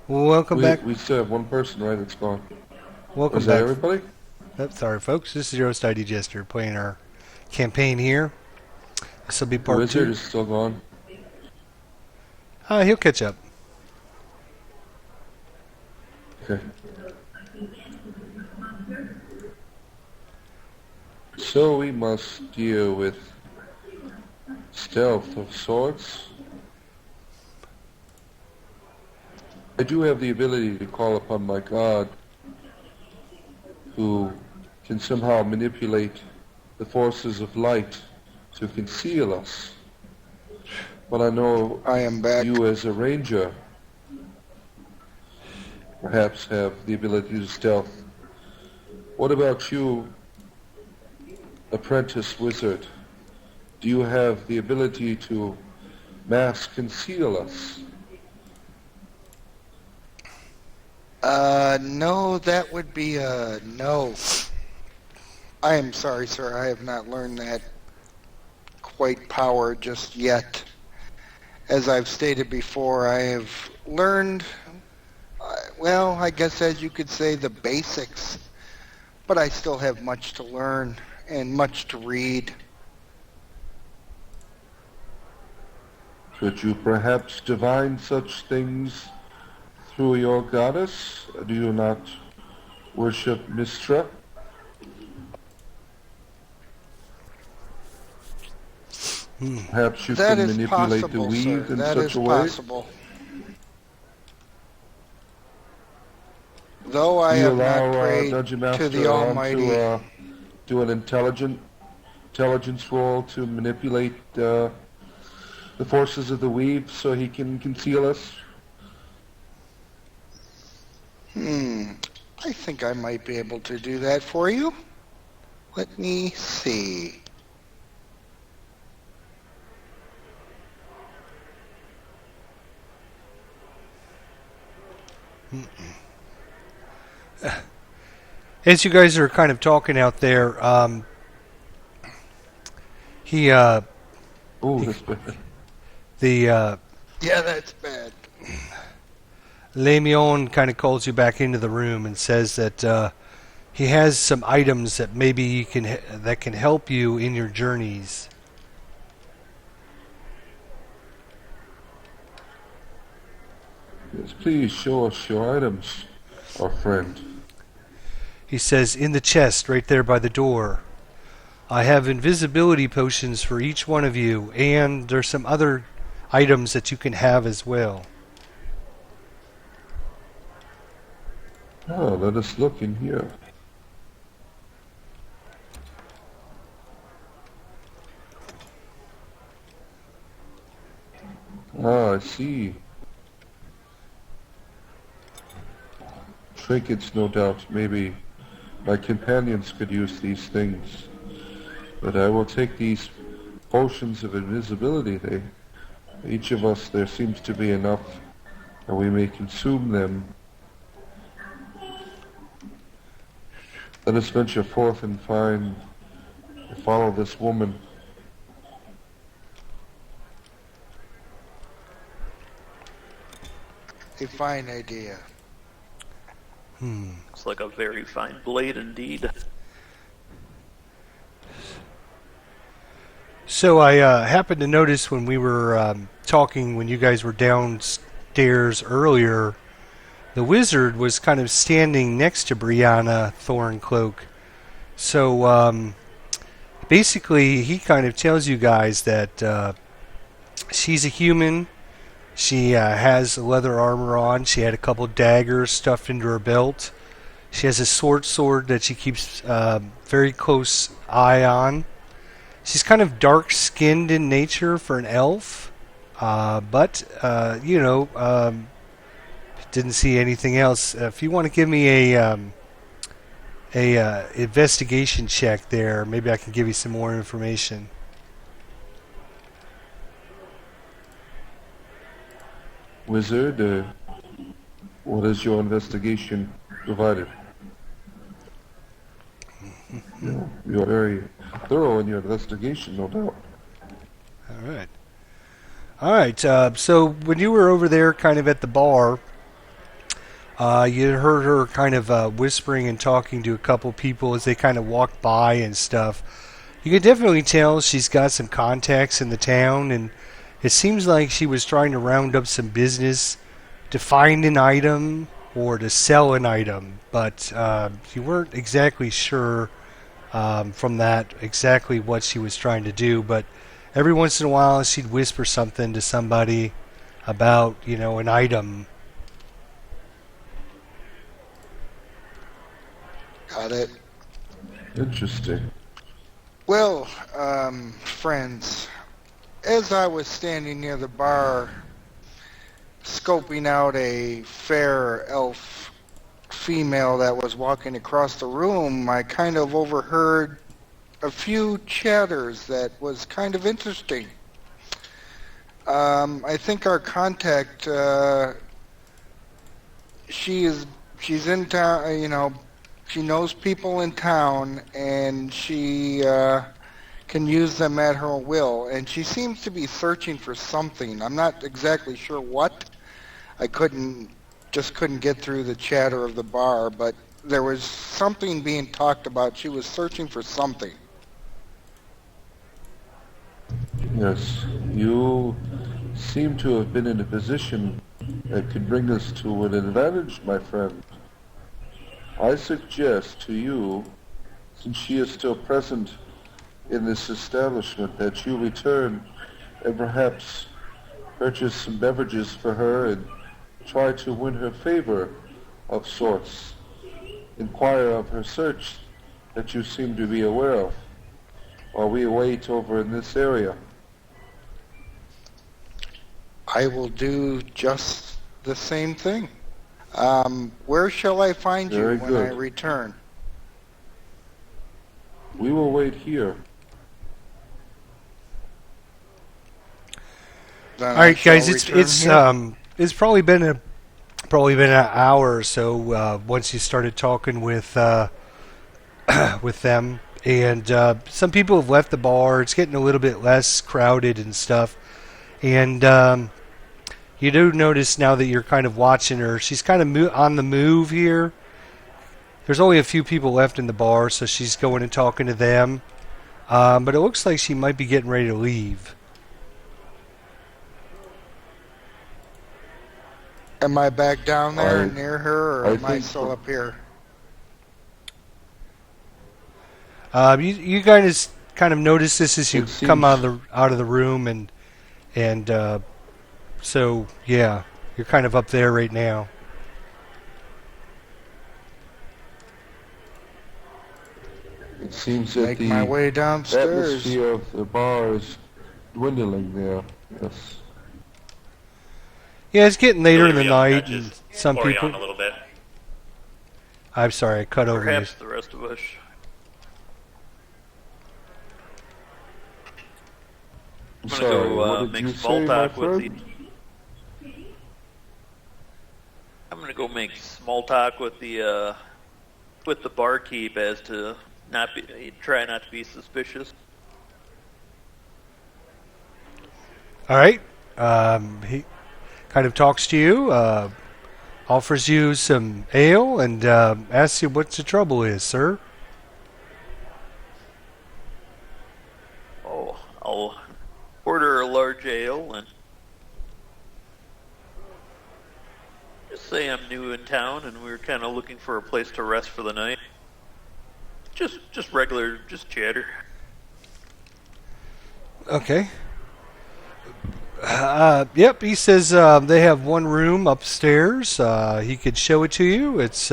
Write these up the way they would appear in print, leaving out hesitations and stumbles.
Welcome We back. we still have one person, right? It's gone. Welcome Is that back. everybody? Sorry, folks. This is your host, ID Jester, playing our campaign here. This will be The part wizard two. is still gone. He'll catch up. Okay. So we must deal with stealth of sorts. I do have the ability to call upon my god, who can somehow manipulate the forces of light to conceal us. But I know I am back. you as a ranger perhaps have the ability to stealth. What about you, apprentice wizard? Do you have the ability to mass conceal us? No, that would be a no. I am sorry, sir. I have not learned that quite power just yet. As I've stated before, I have learned, well, I guess as you could say, the basics. But I still have much to learn and much to read. Could you perhaps divine such things through your goddess? Do you not worship Mistra? Perhaps you That can is manipulate the possible, sir. weave in That such is a way? possible. Though Do I you have not allow prayed Dungeon to the Master on Almighty. to do an intelligence roll to manipulate the forces of the weave so he can conceal us? I think I might be able to do that for you. Let me see. As you guys are kind of talking out there, he, Oh, he that's bad. the Yeah, that's bad. Lemion kind of calls you back into the room and says that he has some items that maybe that can help you in your journeys. Yes, please show us your items, our friend. He says, in the chest right there by the door. I have invisibility potions for each one of you, and there's some other items that you can have as well. Oh, let us look in here. Ah, I see. Trinkets, no doubt. Maybe my companions could use these things. But I will take these potions of invisibility. Each of us, there seems to be enough, and we may consume them. Let us venture forth and follow this woman. A fine idea. Looks like a very fine blade indeed. So I happened to notice when we were talking, when you guys were downstairs earlier, the wizard was kind of standing next to Breanna Thorncloak. So basically, he kind of tells you guys that she's a human. She has leather armor on. She had a couple daggers stuffed into her belt. She has a sword that she keeps very close eye on. She's kind of dark-skinned in nature for an elf, but didn't see anything else. If you want to give me a investigation check there, maybe I can give you some more information. Wizard, what is your investigation provided? You're very thorough in your investigation, no doubt. All right. So when you were over there kind of at the bar, You heard her kind of whispering and talking to a couple people as they kind of walked by and stuff. You could definitely tell she's got some contacts in the town, and it seems like she was trying to round up some business to find an item or to sell an item, but you weren't exactly sure from that exactly what she was trying to do. But every once in a while, she'd whisper something to somebody about, an item. Got it. Interesting. Well, friends, as I was standing near the bar, scoping out a fair elf female that was walking across the room, I kind of overheard a few chatters that was kind of interesting. I think our contact, she's in town, she knows people in town, and she can use them at her will, and she seems to be searching for something. I'm not exactly sure what. I just couldn't get through the chatter of the bar, but there was something being talked about. She was searching for something. Yes, you seem to have been in a position that could bring us to an advantage, my friend. I suggest to you, since she is still present in this establishment, that you return and perhaps purchase some beverages for her and try to win her favor of sorts. Inquire of her search that you seem to be aware of while we wait over in this area. I will do just the same thing. Where shall I find you Very when I good. return? We will wait here. Then All I right, shall guys, it's return it's here. it's probably been an hour or so once you started talking with with them, and some people have left the bar. It's getting a little bit less crowded and stuff, and you do notice now that you're kind of watching her. She's kind of on the move here. There's only a few people left in the bar, so she's going and talking to them. But it looks like she might be getting ready to leave. Am I back down there I- near her, or I am I think still so. up here? You guys kind of notice this as you It come seems out of the room, and so yeah, you're kind of up there right now. it seems that Make my the way downstairs. atmosphere of the bar is dwindling there. Yes. Yeah, it's getting later in the Delirium night, and nudges some people. Orion a little bit. I'm sorry, I cut over you. Perhaps the rest of us. I'm I'm gonna sorry, go what did make you small say, my talk with the. friend? I'm gonna go make small talk with the barkeep as to try not to be suspicious. All right. He kind of talks to you, offers you some ale, and asks you what the trouble is, sir. Oh, I'll order a large ale and just say I'm new in town and we were kind of looking for a place to rest for the night. Just regular, just chatter. Okay. Yep, he says they have one room upstairs. He could show it to you. It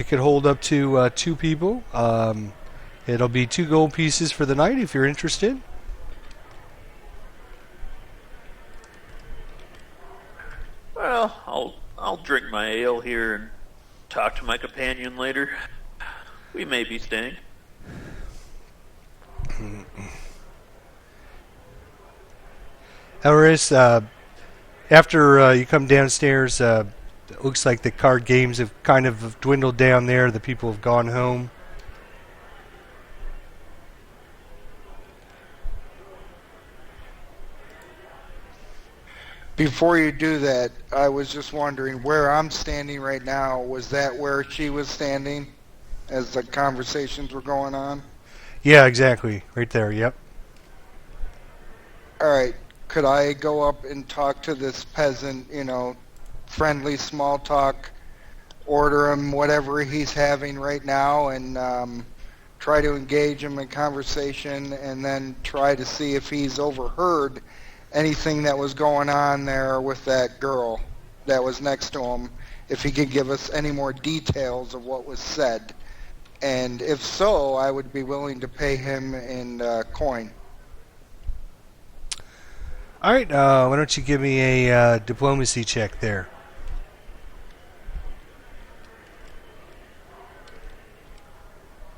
could hold up to two people. It'll be 2 gold pieces for the night if you're interested. Well, I'll drink my ale here and talk to my companion later. We may be staying. Elris, after you come downstairs, it looks like the card games have kind of dwindled down there. The people have gone home. Before you do that, I was just wondering where I'm standing right now. Was that where she was standing as the conversations were going on? Yeah, exactly. Right there. Yep. All right. Could I go up and talk to this peasant, friendly small talk, order him whatever he's having right now, and try to engage him in conversation, and then try to see if he's overheard anything that was going on there with that girl that was next to him, if he could give us any more details of what was said. And if so, I would be willing to pay him in coin. All right. Why don't you give me a diplomacy check there?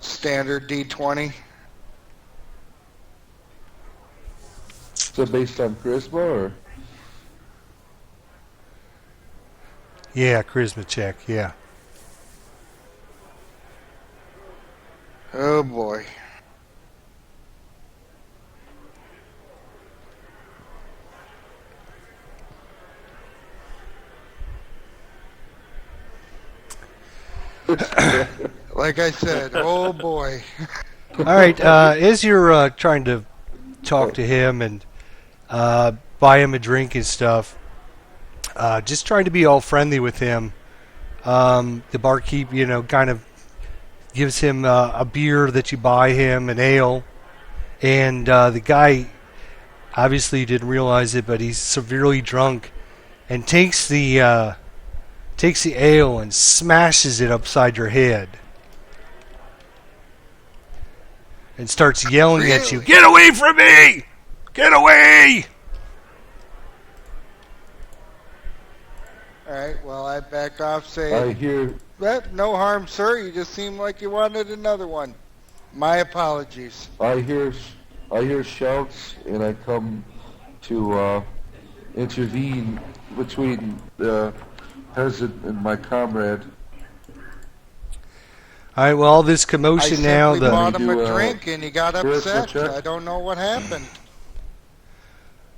Standard D20. Is it based on charisma or? Yeah, charisma check. Yeah. Oh boy. Like I said, oh boy. All right. As you're trying to talk to him and buy him a drink and stuff, just trying to be all friendly with him. The barkeep, kind of gives him a beer that you buy him, an ale, and the guy obviously didn't realize it, but he's severely drunk and takes the ale and smashes it upside your head and starts yelling at you, Really? "Get away from me! Get away!" All right, well, I back off I saying, hear no harm, sir. You just seemed like you wanted another one. My apologies. I hear shouts, and I come to intervene between the peasant and my comrade. All right, well, all this I commotion simply now, bought him do a a drink and he got charisma upset. check? I don't know what happened.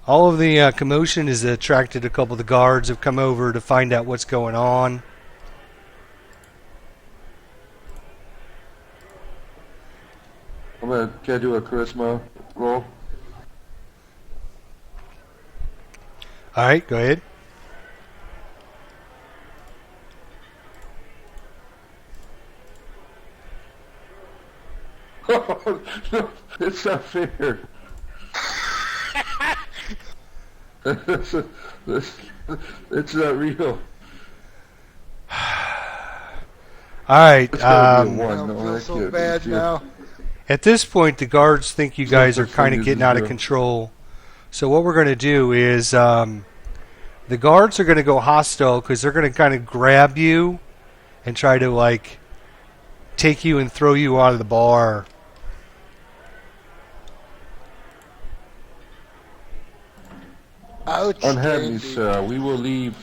all of the commotion has attracted a couple of the guards have come over to find out what's going on. Can I do a charisma roll? All right, go ahead. No, it's not fair. It's not real. All right. It's gotta be a I one. don't No, feel that so can't be bad zero. now. At this point, the guards think you guys are such kind thing of as getting a out of zero. control. So what we're going to do is the guards are going to go hostile because they're going to kind of grab you and try to take you and throw you out of the bar. Unhand me, Outstanding. sir. We will leave.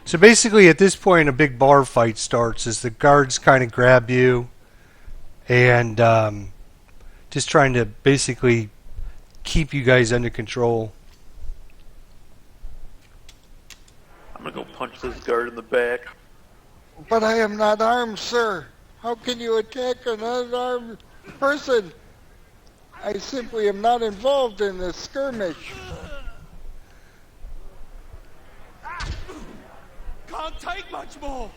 So basically, at this point, a big bar fight starts as the guards kind of grab you and just trying to basically keep you guys under control. I'm gonna go punch this guard in the back. But I am not armed, sir. How can you attack an unarmed person? I simply am not involved in this skirmish. Can't take much more.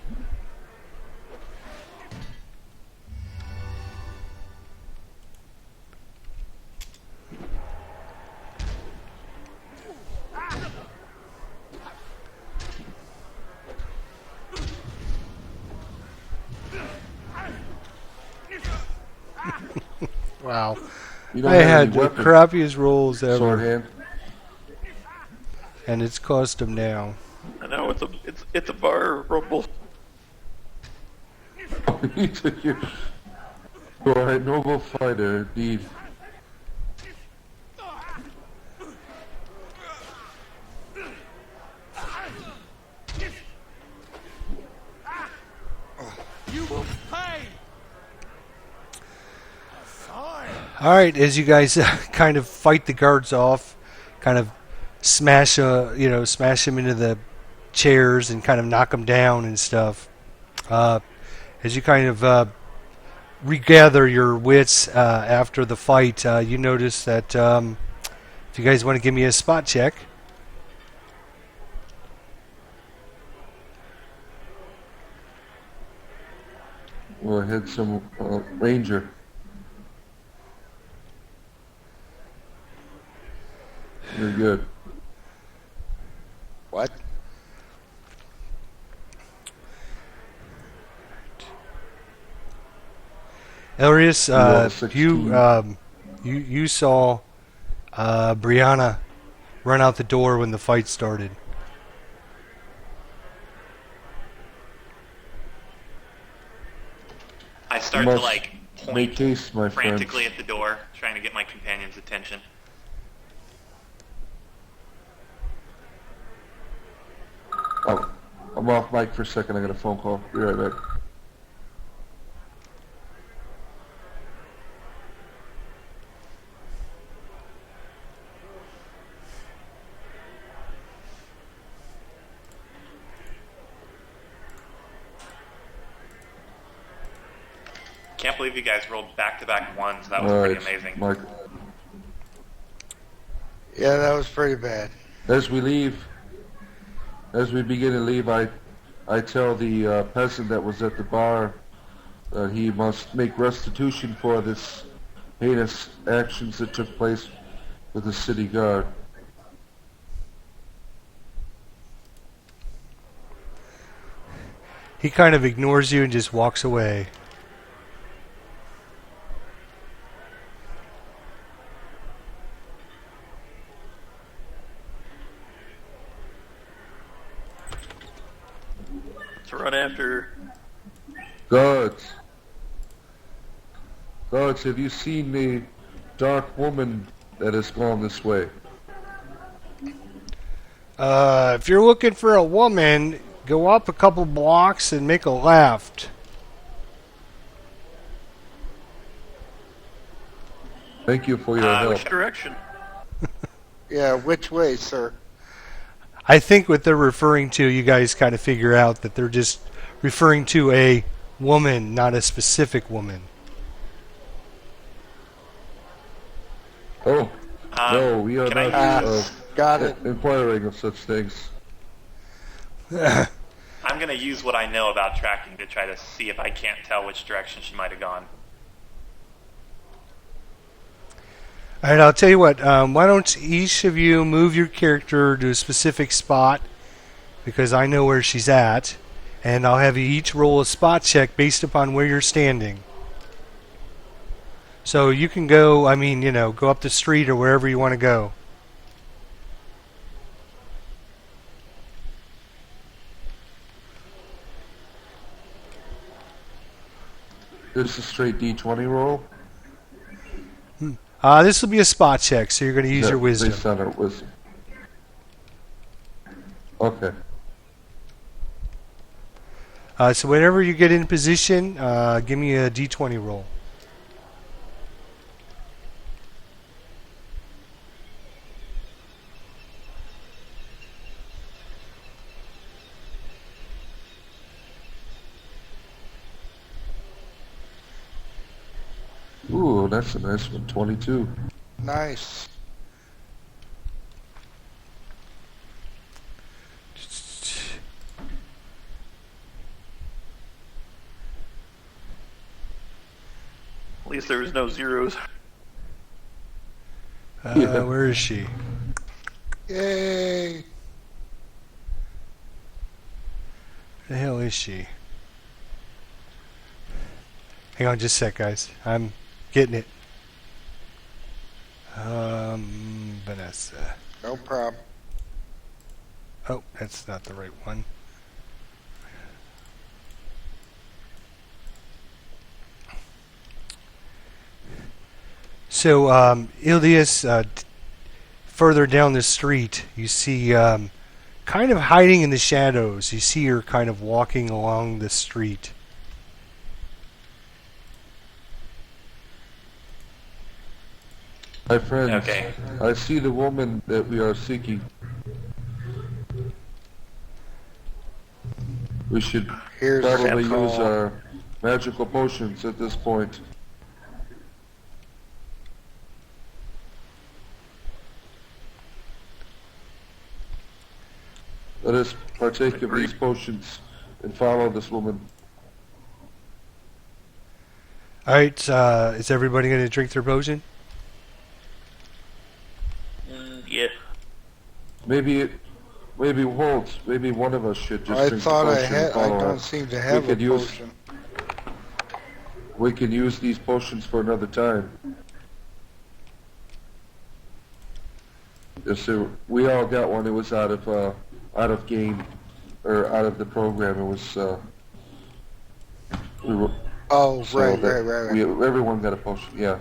Wow. You don't I have had any the weapons, crappiest rolls ever, sword hand. and it's cost them now. I know it's a bar rumble. You are a noble fighter, indeed. You will pay. Fine. All right, as you guys kind of fight the guards off, kind of smash them into the chairs and kind of knock them down and stuff. As you kind of regather your wits after the fight, you notice that if you guys want to give me a spot check. We'll hit some ranger. You're good. What? Elias, rolled a 16. you saw Breanna run out the door when the fight started. I start You to must like make point haste, my frantically friends. at the door, trying to get my companion's attention. Oh, I'm off mic for a second. I got a phone call. Be right back. Can't believe you guys rolled back-to-back ones. That was All pretty right, amazing. Mike. Yeah, that was pretty bad. As we begin to leave, I tell the peasant that was at the bar that he must make restitution for this heinous actions that took place with the city guard. He kind of ignores you and just walks away. To run after. Guards, have you seen the dark woman that has gone this way? If you're looking for a woman, go up a couple blocks and make a left. Thank you for your help. Which direction? Yeah, which way, sir? I think what they're referring to, you guys kind of figure out that they're just referring to a woman, not a specific woman. Oh, no, we are can I not use- Got it. inquiring of such things. I'm going to use what I know about tracking to try to see if I can't tell which direction she might have gone. All right, I'll tell you what. Why don't each of you move your character to a specific spot, because I know where she's at, and I'll have you each roll a spot check based upon where you're standing. So you can go, go up the street or wherever you want to go. This is a straight D20 roll. This will be a spot check, so you're going to use your wisdom. Based on our wisdom. Okay. So whenever you get in position, give me a D20 roll. Ooh, that's a nice one. 22. Nice. At least there was no zeros. Yeah. Where is she? Yay. The hell is she? Hang on just a sec, guys. I'm getting it. Vanessa. No problem. Oh, that's not the right one. So, Ilias, further down the street, you see kind of hiding in the shadows. You see her kind of walking along the street. My friends, Okay. I see the woman that we are seeking. We should Here's probably the call. use our magical potions at this point. Let us partake of these potions and follow this woman. All right, is everybody going to drink their potion? Yeah. Maybe Walt, maybe one of us should just I drink thought the I potion had. and I follow don't her. seem to have a could use- potion. We can use these potions for another time. Yes, sir. We all got one. It was out of game, or out of the program. It was, we were, Oh, so right. everyone got a potion. Yeah.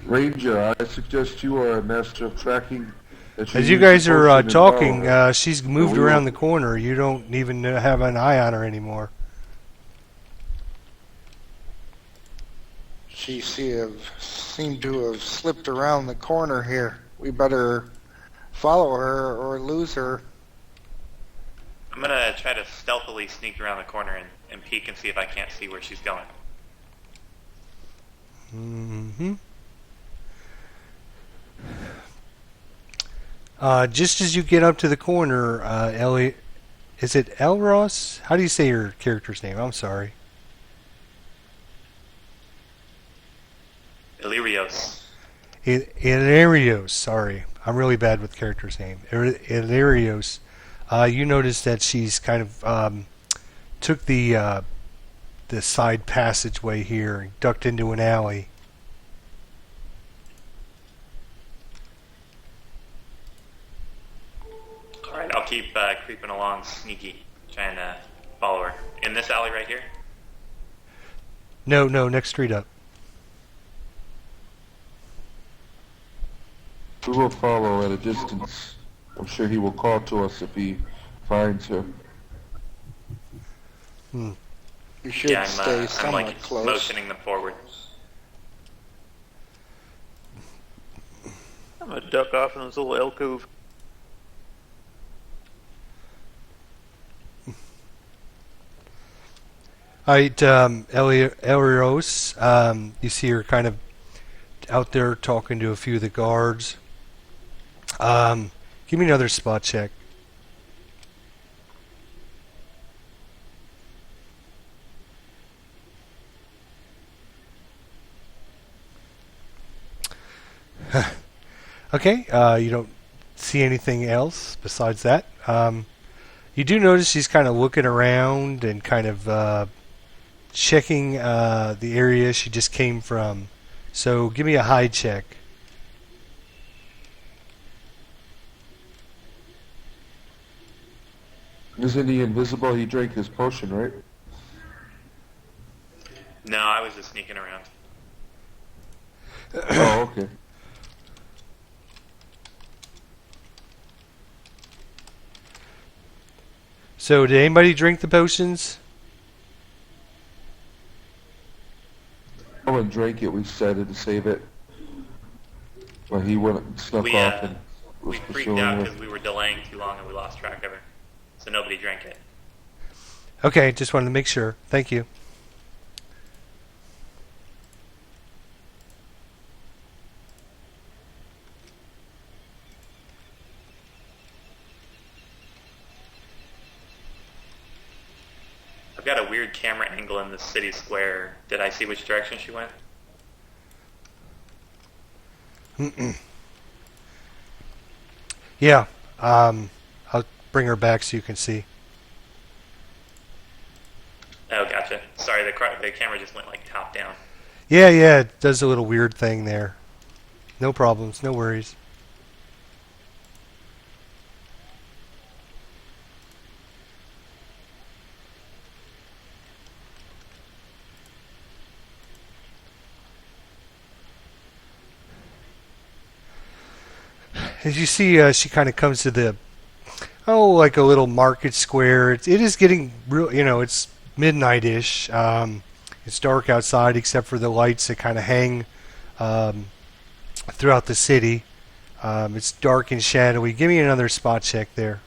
Ranger, I suggest you are a master of tracking. That As use you the guys are potion and talking, follow her. she's moved we will- around the corner. You don't even have an eye on her anymore. She seemed to have slipped around the corner here. We better follow her or lose her. I'm gonna try to stealthily sneak around the corner and peek and see if I can't see where she's going. Mm-hmm. Just as you get up to the corner, Ellie, is it Elros? How do you say your character's name? I'm sorry. Illyrios. Illyrios, sorry. I'm really bad with characters' name. Illyrios. You notice that she's kind of took the side passageway here and ducked into an alley. Alright, I'll keep creeping along sneaky, trying to follow her. In this alley right here? No, next street up. We will follow at a distance. I'm sure he will call to us if he finds her. You should Yeah, stay I'm somewhat like close. motioning them forward. I'm gonna duck off in this little alcove. Alright, Elrios, you see her kind of out there talking to a few of the guards. Give me another spot check. Okay, you don't see anything else besides that. You do notice she's kind of looking around and kind of checking the area she just came from. So give me a hide check. Isn't he invisible? He drank his potion, right? No, I was just sneaking around. Oh, okay. So did anybody drink the potions? Someone drank it. We decided to save it. But he went and snuck We, off and was We freaked pursuing out her. because we were delaying too long and we lost track of her. So nobody drank it. Okay, just wanted to make sure. Thank you. I've got a weird camera angle in this city square. Did I see which direction she went? Yeah, I'll bring her back so you can see. Oh, gotcha. Sorry, the camera just went like top down. Yeah, it does a little weird thing there. No problems, no worries. As you see, she kind of comes to the like a little market square. It is getting real. It's midnight-ish. It's dark outside except for the lights that kind of hang um, throughout the city. It's dark and shadowy. Give me another spot check there.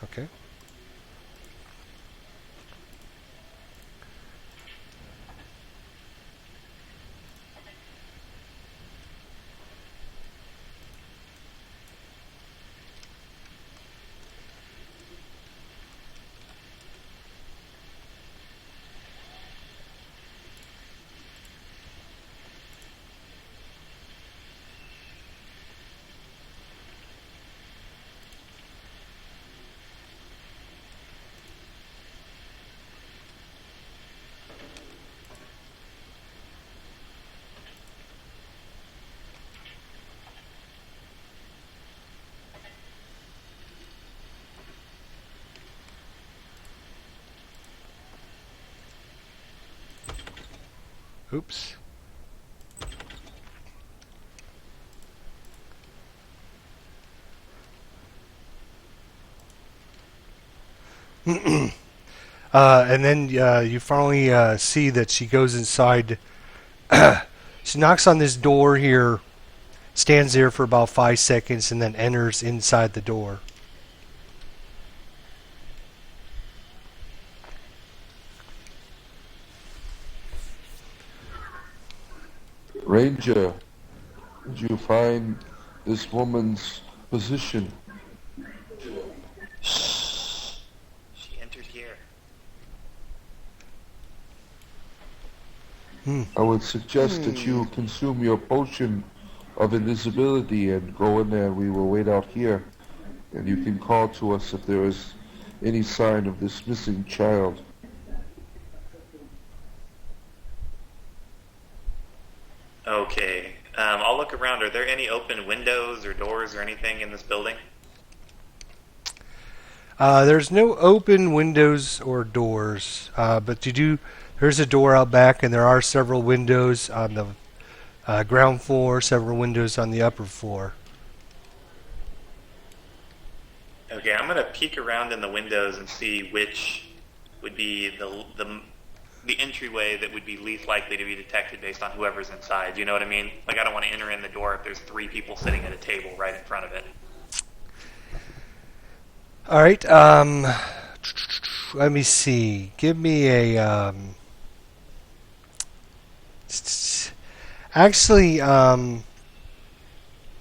Okay. Oops. And then you finally see that she goes inside. She knocks on this door here, stands there for about 5 seconds, and then enters inside the door. Ranger, did you find this woman's position? She entered here. I would suggest that you consume your potion of invisibility and go in there. We will wait out here, and you can call to us if there is any sign of this missing child. Okay. I'll look around. Are there any open windows or doors or anything in this building? There's no open windows or doors, but there's a door out back, and there are several windows on the ground floor, several windows on the upper floor. Okay, I'm gonna peek around in the windows and see which would be the entryway that would be least likely to be detected based on whoever's inside. You know what I mean? Like, I don't want to enter in the door if there's 3 people sitting at a table right in front of it. All right. Let me see. Give me a. Actually,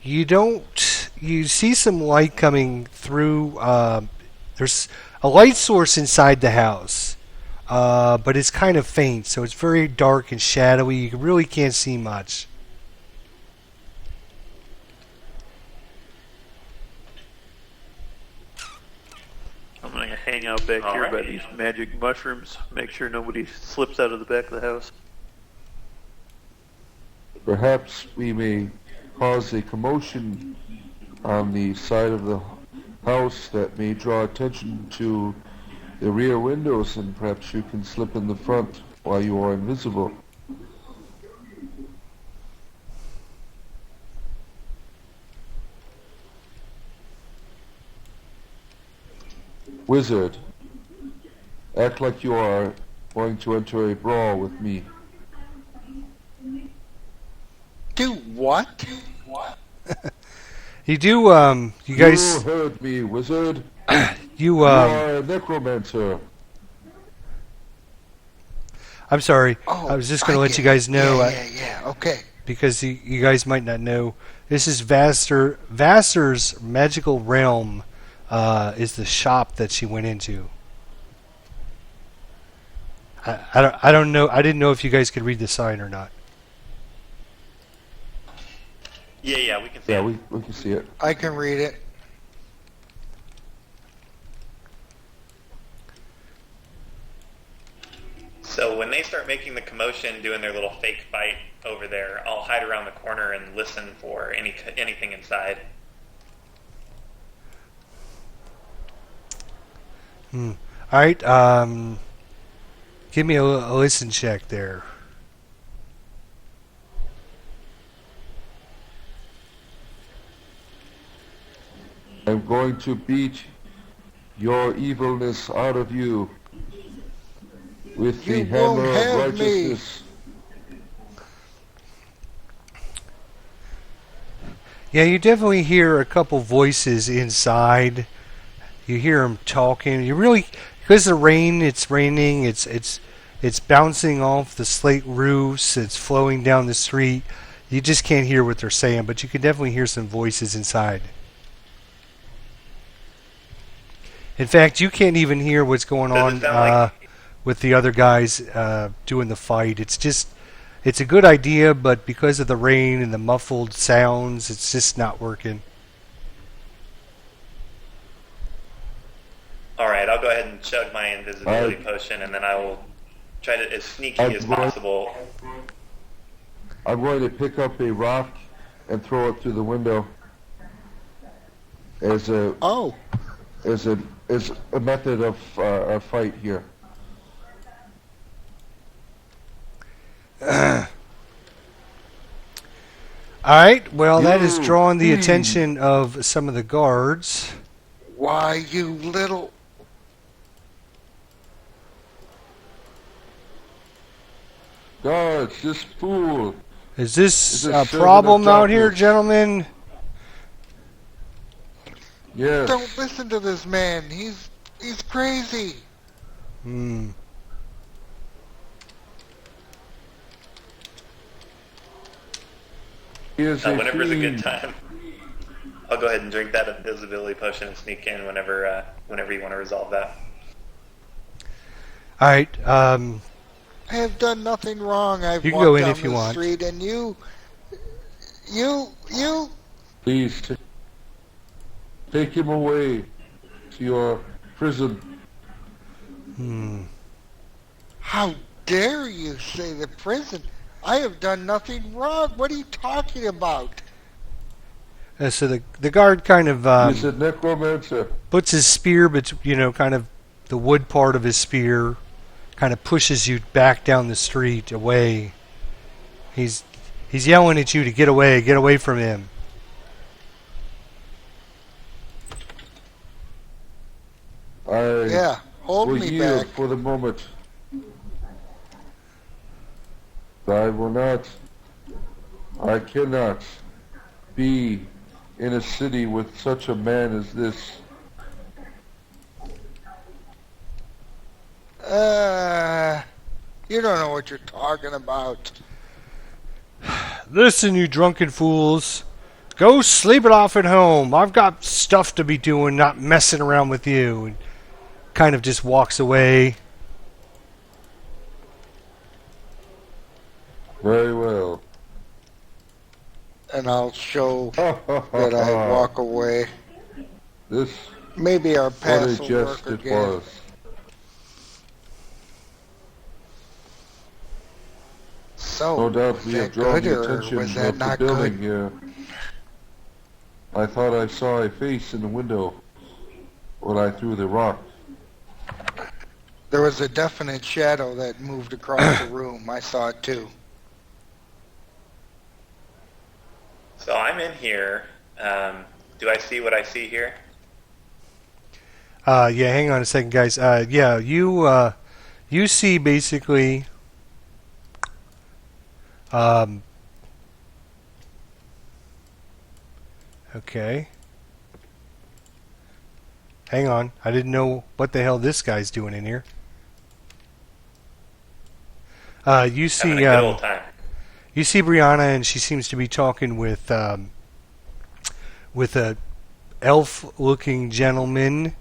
you don't. You see some light coming through. There's a light source inside the house, but it's kind of faint, so it's very dark and shadowy. You really can't see much. I'm going to hang out back All here right. by these magic mushrooms. Make sure nobody slips out of the back of the house. Perhaps we may cause a commotion on the side of the house that may draw attention to the rear windows, and perhaps you can slip in the front while you are invisible. Wizard, act like you are going to enter a brawl with me. Do what? You do. You guys. You heard me, wizard. You. You are a necromancer. I'm sorry. Oh, I was just going to I let get you guys it. know. Yeah. Okay. Because you guys might not know, this is Vassar's magical realm. Is the shop that she went into. I don't know. I didn't know if you guys could read the sign or not. Yeah, we can see Yeah, it. we can see it. I can read it. So when they start making the commotion, doing their little fake fight over there, I'll hide around the corner and listen for anything inside. All right. Give me a listen check there. I'm going to beat your evilness out of you with the You hammer won't of have me. righteousness. Yeah, you definitely hear a couple voices inside. You hear them talking. You really, because of the rain, it's raining. It's bouncing off the slate roofs. It's flowing down the street. You just can't hear what they're saying, but you can definitely hear some voices inside. In fact, you can't even hear what's going Does it on sound like with the other guys doing the fight. It's a good idea, but because of the rain and the muffled sounds, it's just not working. All right, I'll go ahead and chug my invisibility I- potion, and then I will try to as sneaky I'm as going- possible. I'm going to pick up a rock and throw it through the window as a Oh, as a method of a fight here. Alright, well, that has You- drawn the attention of some of the guards. why, you little... Guards, this fool. Is this Is it a servant problem of out here, darkness? gentlemen? Yes. Don't listen to this man. He's crazy. Hmm. He is a Whenever's a good fiend. time, I'll go ahead and drink that invisibility potion and sneak in whenever you want to resolve that. Alright, I have done nothing wrong. I've You can walked go in down if you the want. street, and you... Please take him away to your prison. How dare you say the prison? I have done nothing wrong. What are you talking about? so the guard kind of He's a necromancer. puts his spear, kind of the wood part of his spear, kind of pushes you back down the street away. He's yelling at you to get away from him. I Yeah, hold will me yield back. for the moment. I will not. I cannot be in a city with such a man as this. You don't know what you're talking about. Listen, you drunken fools. Go sleep it off at home. I've got stuff to be doing, not messing around with you. And kind of just walks away. Very well. And I'll show that I walk away. This, Maybe our what a paths will jest work it again. was. So, No doubt we was have that drawn good the or attention was that of the not building good? here. I thought I saw a face in the window when I threw the rock. There was a definite shadow that moved across the room. I saw it too. So I'm in here. Do I see what I see here? Yeah, hang on a second, guys. Yeah, you see basically okay. Hang on. I didn't know what the hell this guy's doing in here. You Having a see good old time. you see Breanna, and she seems to be talking with a elf-looking gentleman,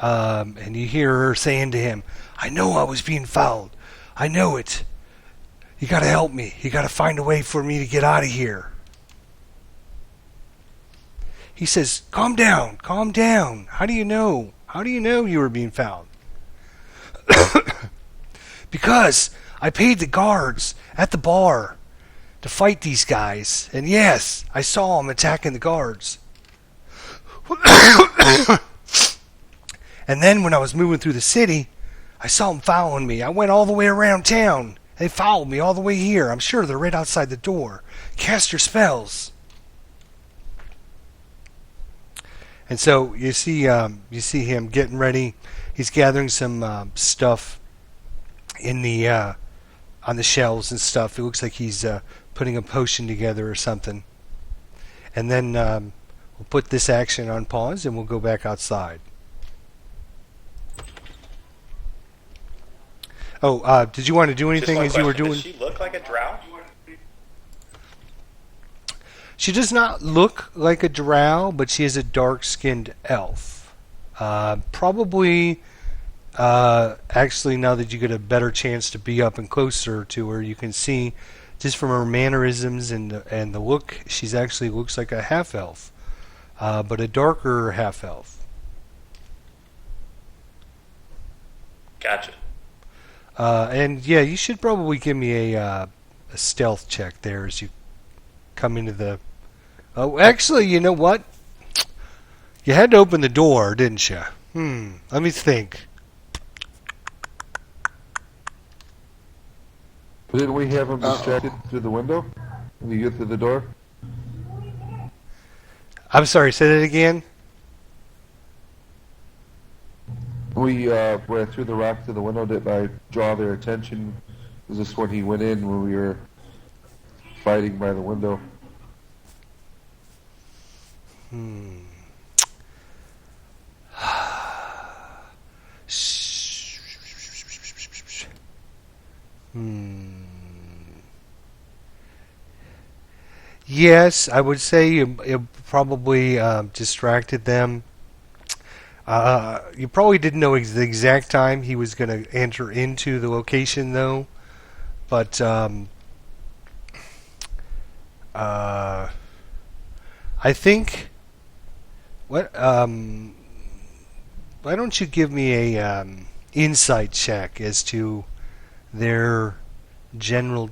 and you hear her saying to him, "I know I was being fouled. I know it. You got to help me. You got to find a way for me to get out of here." He says, "Calm down, calm down. How do you know? How do you know you were being fouled?" "Because I paid the guards at the bar to fight these guys. And yes, I saw them attacking the guards. And then when I was moving through the city, I saw them following me. I went all the way around town. They followed me all the way here. I'm sure they're right outside the door. Cast your spells. And so you see him getting ready. He's gathering some stuff in the on the shelves and stuff. It looks like he's putting a potion together or something. And then we'll put this action on pause and we'll go back outside. Oh, did you want to do anything as you were doing? Does she look like a drow? She does not look like a drow, but she is a dark-skinned elf. Probably, actually, now that you get a better chance to be up and closer to her, you can see just from her mannerisms and the look, she's actually looks like a half-elf, but a darker half-elf. Gotcha. And yeah, you should probably give me a stealth check there as you come into the. Oh, actually, you know what? You had to open the door, didn't you? Let me think. Didn't we have him distracted through the window when you get through the door? I'm sorry, say that again? We ran through the rock to the window. Did I draw their attention? Is this when he went in when we were fighting by the window? Yes, I would say you probably distracted them. You probably didn't know the exact time he was going to enter into the location, though. But I think what why don't you give me a insight check as to their general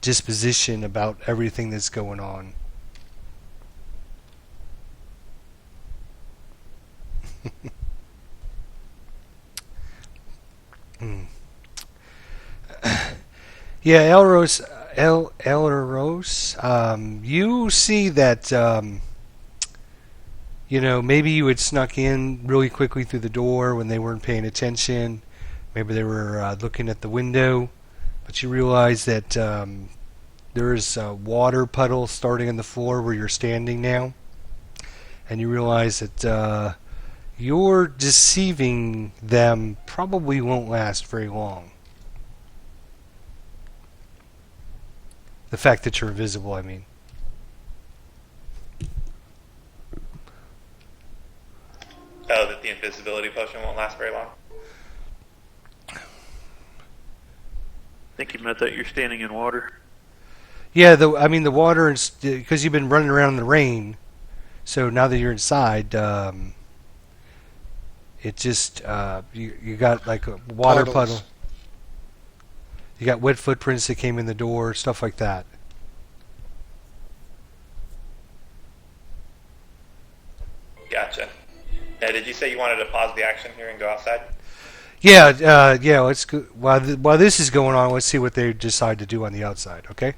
disposition about everything that's going on. Yeah, Elros, you see that, maybe you had snuck in really quickly through the door when they weren't paying attention. Maybe they were looking at the window, but you realize that there's a water puddle starting on the floor where you're standing now, and you realize that your deceiving them probably won't last very long. The fact that you're invisible, I mean. Oh, that the invisibility potion won't last very long? I think you meant that you're standing in water. Yeah, the water, because you've been running around in the rain, so now that you're inside, it just, you got like a water puddle. You got wet footprints that came in the door, stuff like that. Gotcha. Now, did you say you wanted to pause the action here and go outside? Yeah, yeah. Let's go. While this is going on, let's see what they decide to do on the outside. Okay.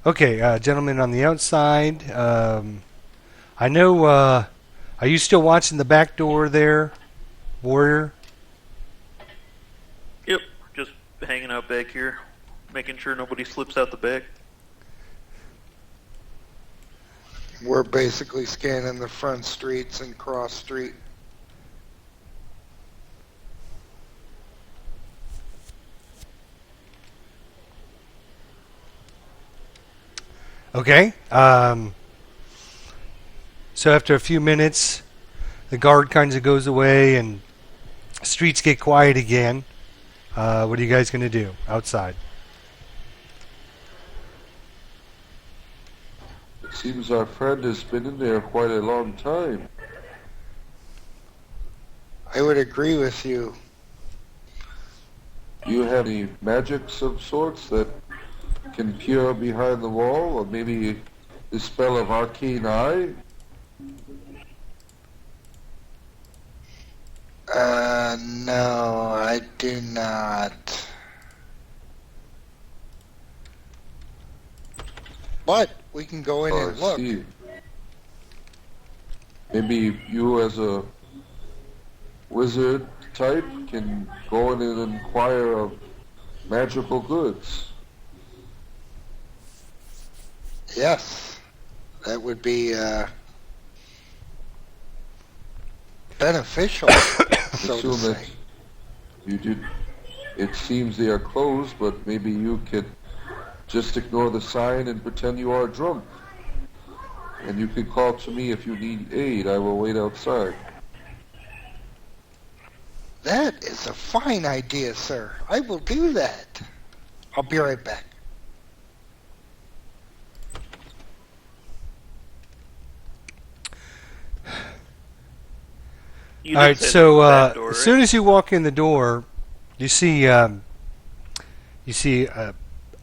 Okay, gentlemen on the outside. I know. Are you still watching the back door there, Warrior? Yep, just hanging out back here, making sure nobody slips out the back. We're basically scanning the front streets and cross street. Okay. So after a few minutes, the guard kind of goes away and streets get quiet again. What are you guys going to do outside? It seems our friend has been in there quite a long time. I would agree with you. Do you have any magics of sorts that can peer behind the wall, or maybe the spell of arcane eye? No, I do not. But we can go in Oh, I and look. see. Maybe you as a wizard type can go in and inquire of magical goods. Yes, that would be beneficial, so to Assume say. that you did. It seems they are closed, but maybe you could just ignore the sign and pretend you are drunk. And you can call to me if you need aid. I will wait outside. That is a fine idea, sir. I will do that. I'll be right back. You All did right, say so there was that door, as right? soon as you walk in the door, you see a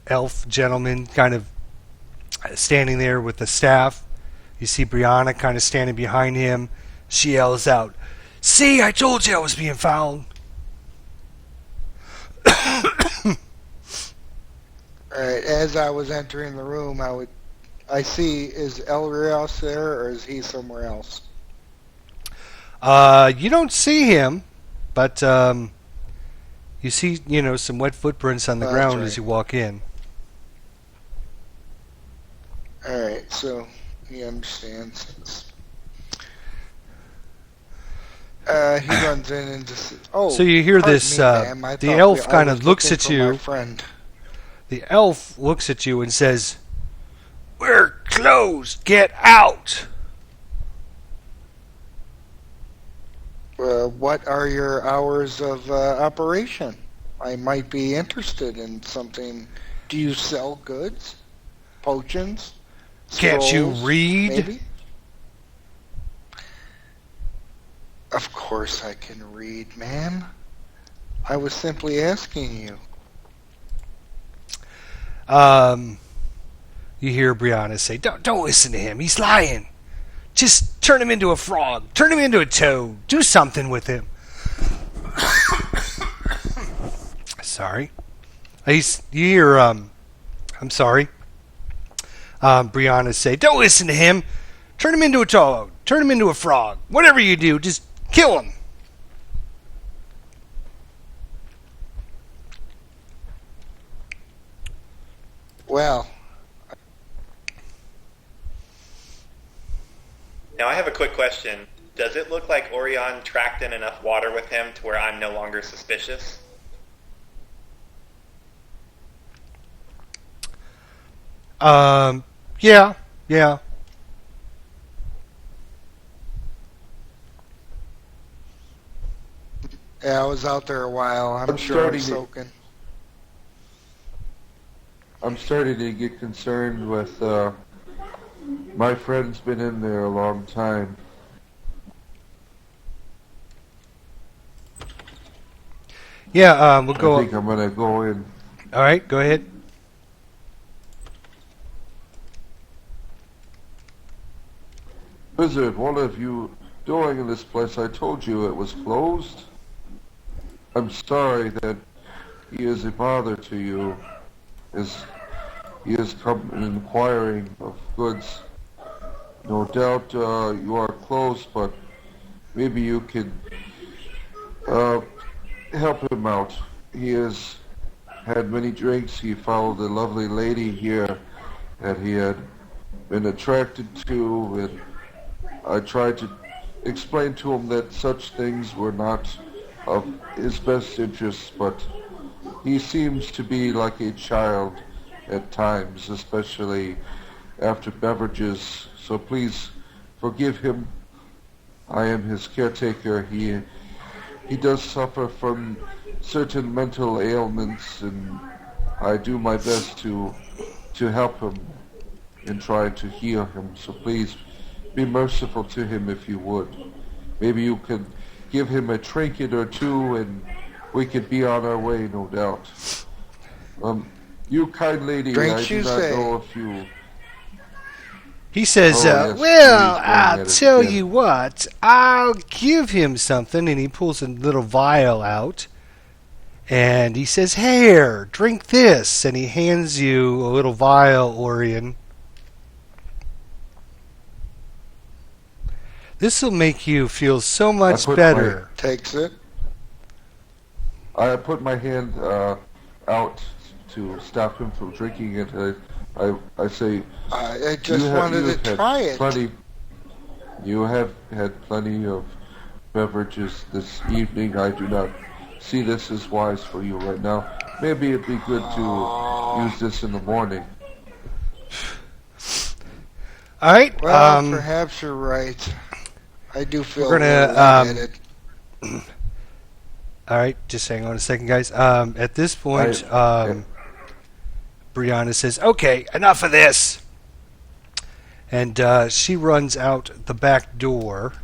elf gentleman kind of standing there with the staff. You see Breanna kind of standing behind him. She yells out, "See, I told you I was being fouled." All right, as I was entering the room, I see, is Elrios there, or is he somewhere else? You don't see him, but you see, some wet footprints on the Oh, that's ground right. as you walk in. All right, so he understands. He runs in and just. Oh, So you hear pardon this, me, ma'am. I the thought elf I kind was of looks looking at for you. My friend. The elf looks at you and says, "We're closed. Get out." What are your hours of operation? I might be interested in something. Do you sell goods? Potions? Can't you Scrolls, read? Maybe? Of course I can read, ma'am. I was simply asking you. You hear Breanna say, "Don't listen to him. He's lying. Just turn him into a frog. Turn him into a toad. Do something with him." Sorry. You hear, I'm sorry. Breanna say, "Don't listen to him. Turn him into a toad. Turn him into a frog. Whatever you do, just kill him." Well, Now I have a quick question. Does it look like Orion tracked in enough water with him to where I'm no longer suspicious? Yeah, yeah. yeah, I was out there a while. I'm sure I'm soaking. I'm starting to get concerned with, my friend's been in there a long time. Yeah, we'll I go. think I'm gonna go in. All right, go ahead. Wizard, what are you doing in this place? I told you it was closed. I'm sorry that he is a bother to you, as he has come inquiring of goods. No doubt you are closed, but maybe you could uh, help him out. He has had many drinks. He followed a lovely lady here that he had been attracted to, and I tried to explain to him that such things were not of his best interests, but he seems to be like a child at times, especially after beverages. So please forgive him. I am his caretaker. He does suffer from certain mental ailments, and I do my best to help him and try to heal him. So please be merciful to him if you would. Maybe you could give him a trinket or two, and we could be on our way, no doubt. You kind lady, Drinks I do you not say. know if you... He says, Oh, yes, well, he's going I'll at it tell again. you what, I'll give him something. And he pulls a little vial out. And he says, here, drink this. And he hands you a little vial, Orion. This will make you feel so much better. Takes it. I put my hand out to stop him from drinking it. I say, I just wanted to try it. You have had plenty of beverages this evening. I do not see this as wise for you right now. Maybe it'd be good to use this in the morning. All right. Well, perhaps you're right. I do feel We're gonna, lightheaded. All right, just hang on a second, guys. At this point, Breanna says, okay, enough of this. And she runs out the back door.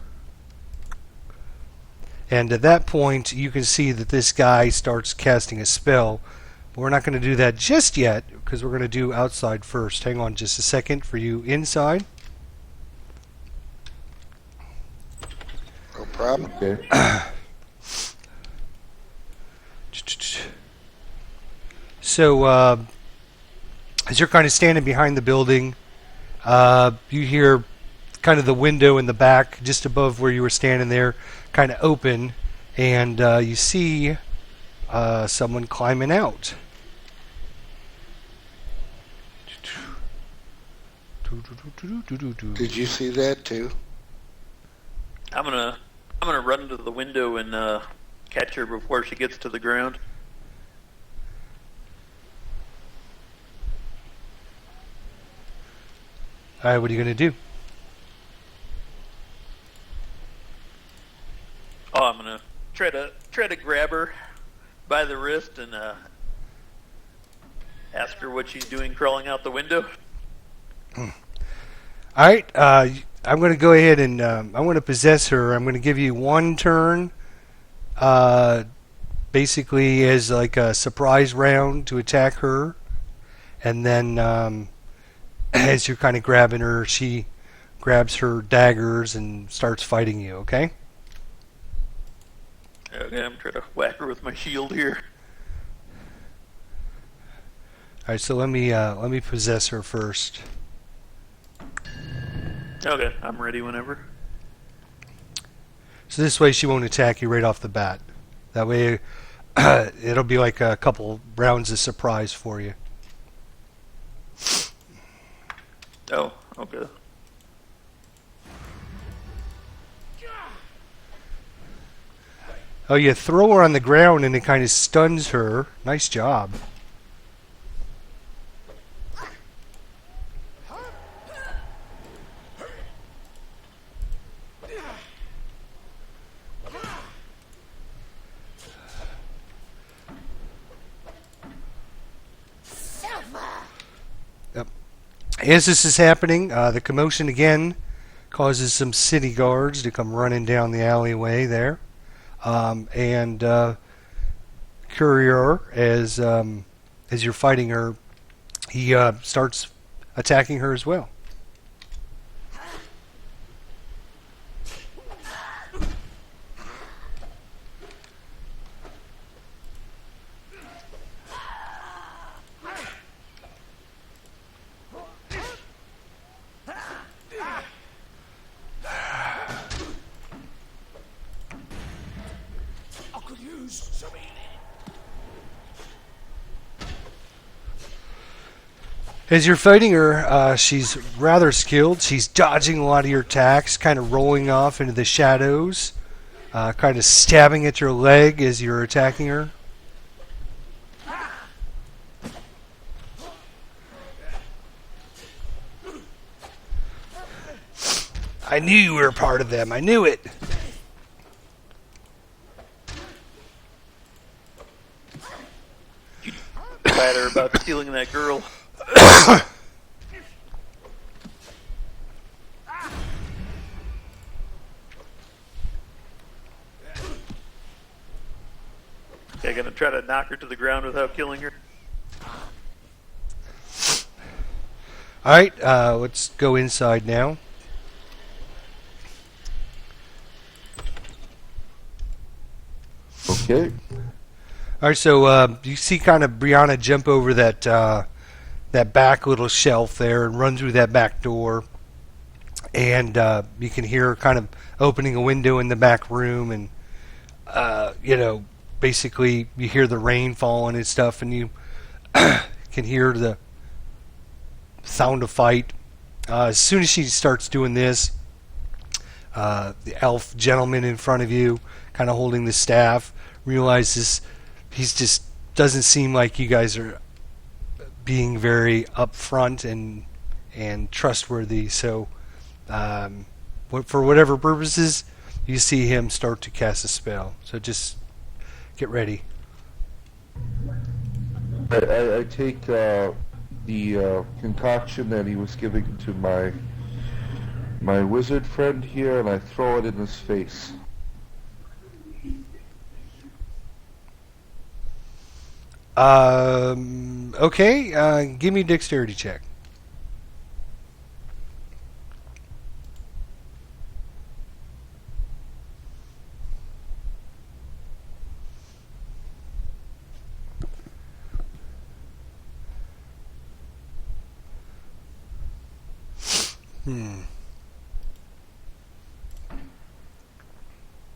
And at that point, you can see that this guy starts casting a spell. But we're not going to do that just yet, because we're going to do outside first. Hang on just a second for you inside. No problem. Okay. So, as you're kind of standing behind the building, you hear kind of the window in the back, just above where you were standing there, kind of open, and you see someone climbing out. Did you see that too? I'm gonna run to the window and catch her before she gets to the ground. All right, what are you going to do? Oh, I'm gonna try to grab her by the wrist and ask her what she's doing crawling out the window. All right, I'm going to go ahead and I'm going to possess her. I'm going to give you one turn, basically as like a surprise round to attack her, and then as you're kind of grabbing her, she grabs her daggers and starts fighting you. Okay. Okay, I'm trying to whack her with my shield here. All right, so let me possess her first. Okay, I'm ready whenever. So this way she won't attack you right off the bat. That way it'll be like a couple rounds of surprise for you. Oh, okay. Oh, you throw her on the ground and it kind of stuns her. Nice job. Yep. As this is happening, the commotion again causes some city guards to come running down the alleyway there. And Courier, as you're fighting her, he starts attacking her as well. As you're fighting her, she's rather skilled. She's dodging a lot of your attacks, kind of rolling off into the shadows, kind of stabbing at your leg as you're attacking her. I knew you were a part of them. I knew it. Batter about stealing that girl. Okay, gonna try to knock her to the ground without killing her. All right, let's go inside now. Okay. All right, so you see kind of Breanna jump over that back little shelf there and run through that back door, and you can hear her kind of opening a window in the back room, and basically you hear the rain falling and stuff, and you can hear the sound of fight. As soon as she starts doing this, the elf gentleman in front of you, kind of holding the staff, realizes he's just doesn't seem like you guys are being very upfront and trustworthy. So, for whatever purposes, you see him start to cast a spell. So just get ready. I take the concoction that he was giving to my wizard friend here, and I throw it in his face. Okay, give me a dexterity check.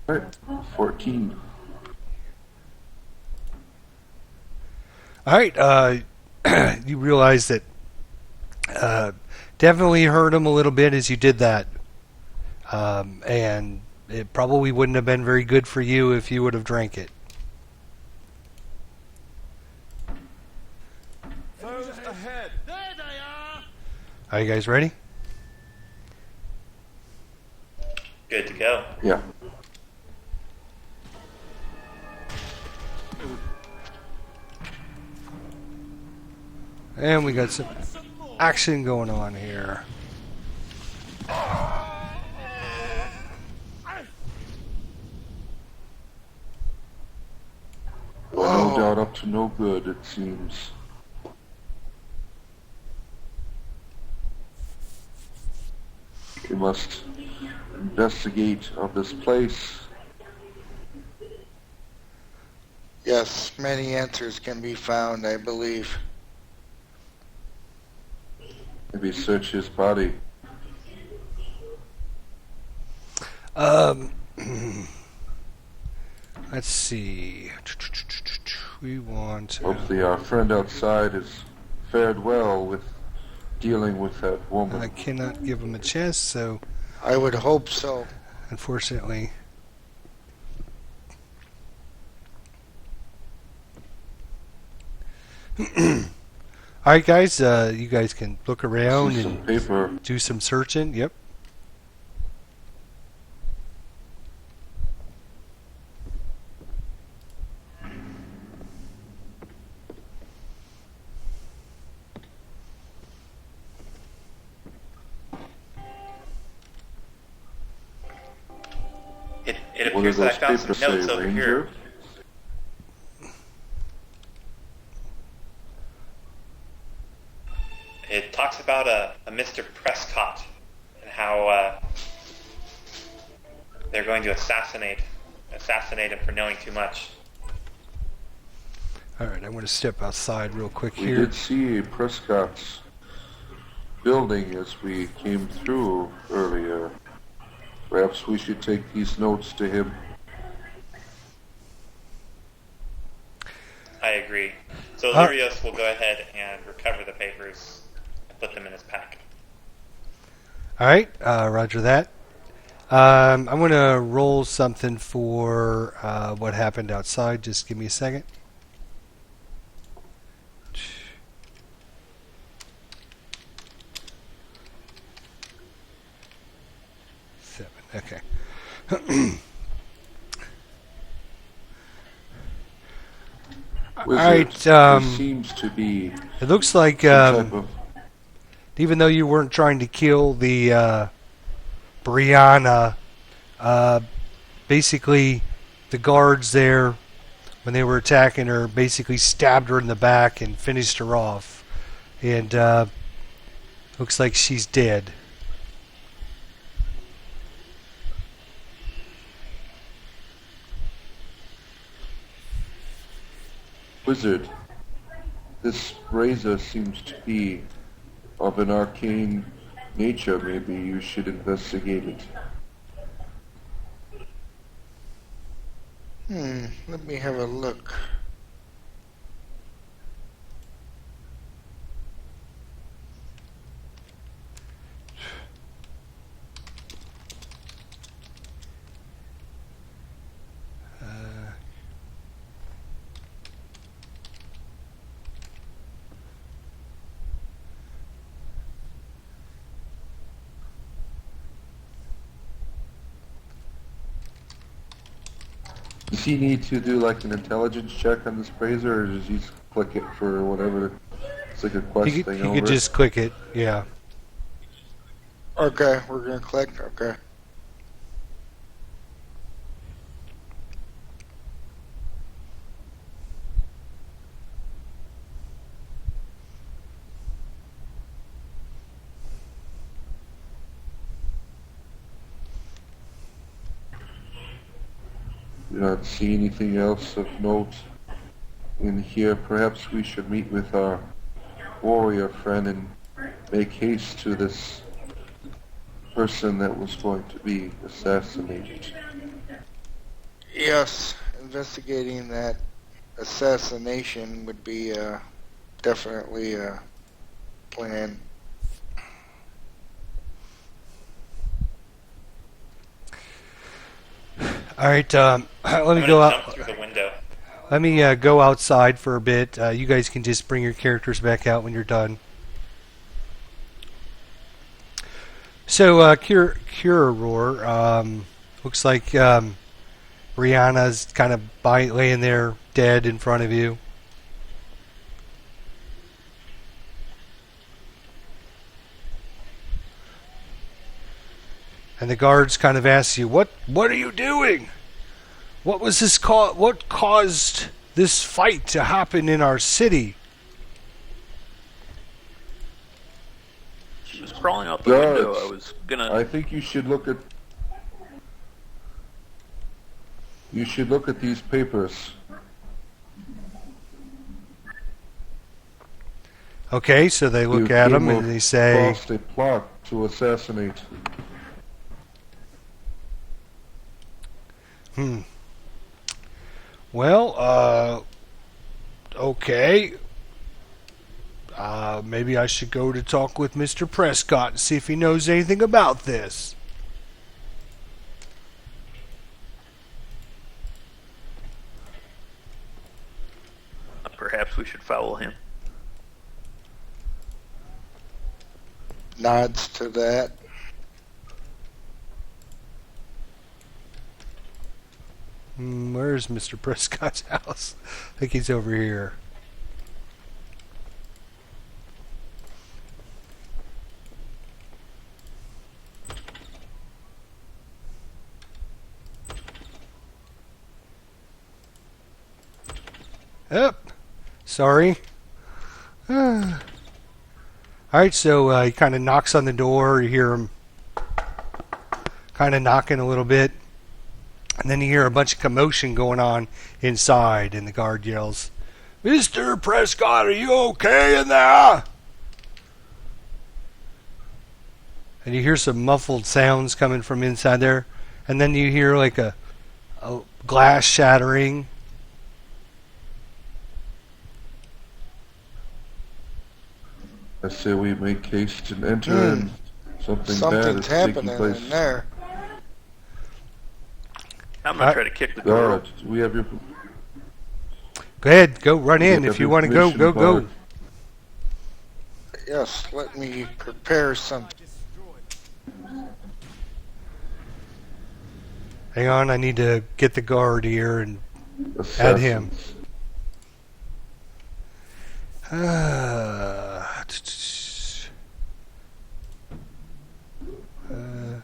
Right. 14. All right, you realize that definitely hurt him a little bit as you did that, and it probably wouldn't have been very good for you if you would have drank it. Foes ahead. There they are. Are you guys ready? Good to go. Yeah. And we got some action going on here. No doubt up to no good, it seems. We must investigate of this place. Yes, many answers can be found, I believe. Maybe search his body. Let's see. We want. Hopefully our friend outside has fared well with dealing with that woman. I cannot give him a chance, so I would hope so. unfortunately. All right, guys. You guys can look around See some and paper. do some searching. Yep. It What do appears that I those found some papers notes say, over Ranger? here. It talks about a Mr. Prescott and how they're going to assassinate him for knowing too much. All right. I'm going to step outside real quick We here. did see Prescott's building as we came through earlier. Perhaps we should take these notes to him. I agree. So Lurios will go ahead and recover the papers and put them in his pack. All right. Roger that. I'm going to roll something for what happened outside. Just give me a second. Seven. Okay. Wizard, right, there seems to be It looks like some type of even though you weren't trying to kill the Breanna, basically the guards there, when they were attacking her, basically stabbed her in the back and finished her off. And Looks like she's dead. Wizard, this razor seems to be of an arcane nature. Maybe you should investigate it. Let me have a look. Does he need to do like an intelligence check on this razor, or does he just click it for whatever? It's like a quest He thing could over it? just click it. Yeah. Okay, we're gonna click. Okay. Do not see anything else of note in here. Perhaps we should meet with our warrior friend and make haste to this person that was going to be assassinated. Yes, investigating that assassination would be definitely a plan. All right. Let me I'm go gonna jump out. through the window. Let me go outside for a bit. You guys can just bring your characters back out when you're done. So, Cure Roar. Looks like Breanna's kind of laying there dead in front of you. And the guards kind of ask you, "What are you doing? What was this what caused this fight to happen in our city?" She was crawling out the window. I was gonna. I think you should look at. You should look at these papers. Okay, so they look You at came them and they say, across a plot to assassinate. Well, okay. Maybe I should go to talk with Mr. Prescott and see if he knows anything about this. Perhaps we should follow him. Nods to that. Where's Mr. Prescott's house? I think he's over here. Yep. Sorry. Alright, so he kind of knocks on the door. You hear him kind of knocking a little bit. And then you hear a bunch of commotion going on inside. And the guard yells, "Mr. Prescott, are you okay in there?" And you hear some muffled sounds coming from inside there. And then you hear like a glass shattering. I say we make haste and enter and something bad is Something's taking happening place. in there. I'm gonna try to kick the door. Guard, do we have your... Go ahead, go run we in. have If you your want to go, permission, go. guard? Yes, let me prepare something. Hang on, I need to get the guard here and add him.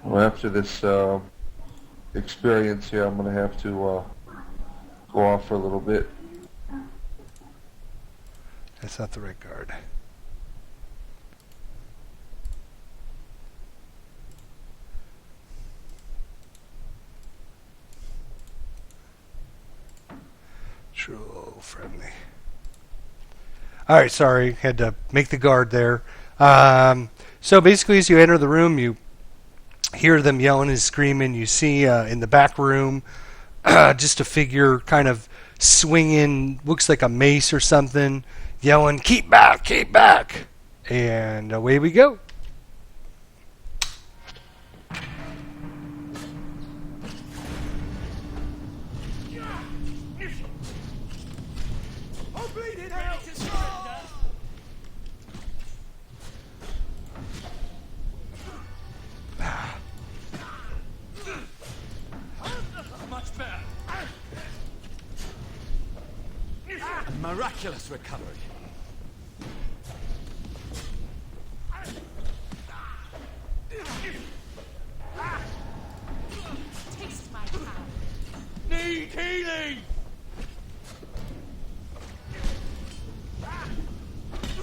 Well, after this experience here, I'm going to have to go off for a little bit. That's not the right guard. Control friendly. All right, sorry, had to make the guard there. So basically, as you enter the room, you hear them yelling and screaming. You see in the back room just a figure kind of swinging, looks like a mace or something, yelling, keep back, keep back. And away we go. A miraculous recovery. Taste my power. Need healing!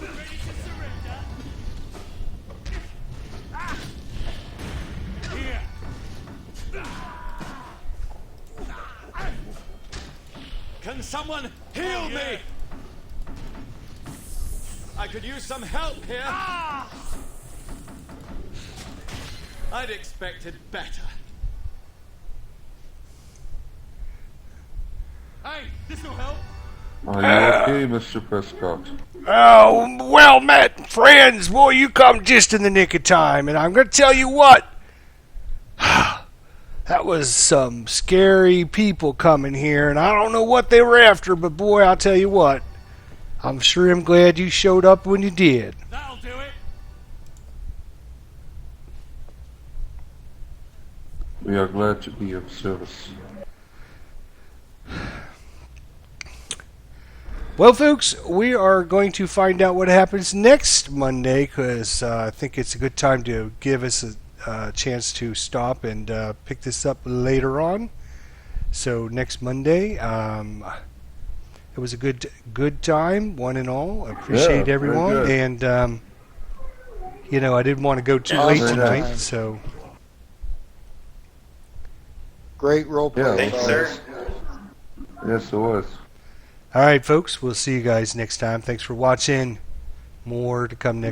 Ready to surrender? Here! Can someone heal me? I could use some help here. I'd expected better. Hey, this'll help. Are you okay, Mr. Prescott? Oh, well met, friends. Boy, you come just in the nick of time. And I'm going to tell you what. That was some scary people coming here. And I don't know what they were after. But boy, I'll tell you what. I'm sure I'm glad you showed up when you did. That'll do it. We are glad to be of service. Well, folks, we are going to find out what happens next Monday because I think it's a good time to give us a chance to stop and pick this up later on. So next Monday, it was a good time, one and all. I appreciate Yeah, everyone, very good. and I didn't want to go too Awesome late tonight, time. so Great role Yeah, play, Thanks, fellas. sir. Yes, it was. all right, folks. We'll see you guys next time. Thanks for watching. More to come next.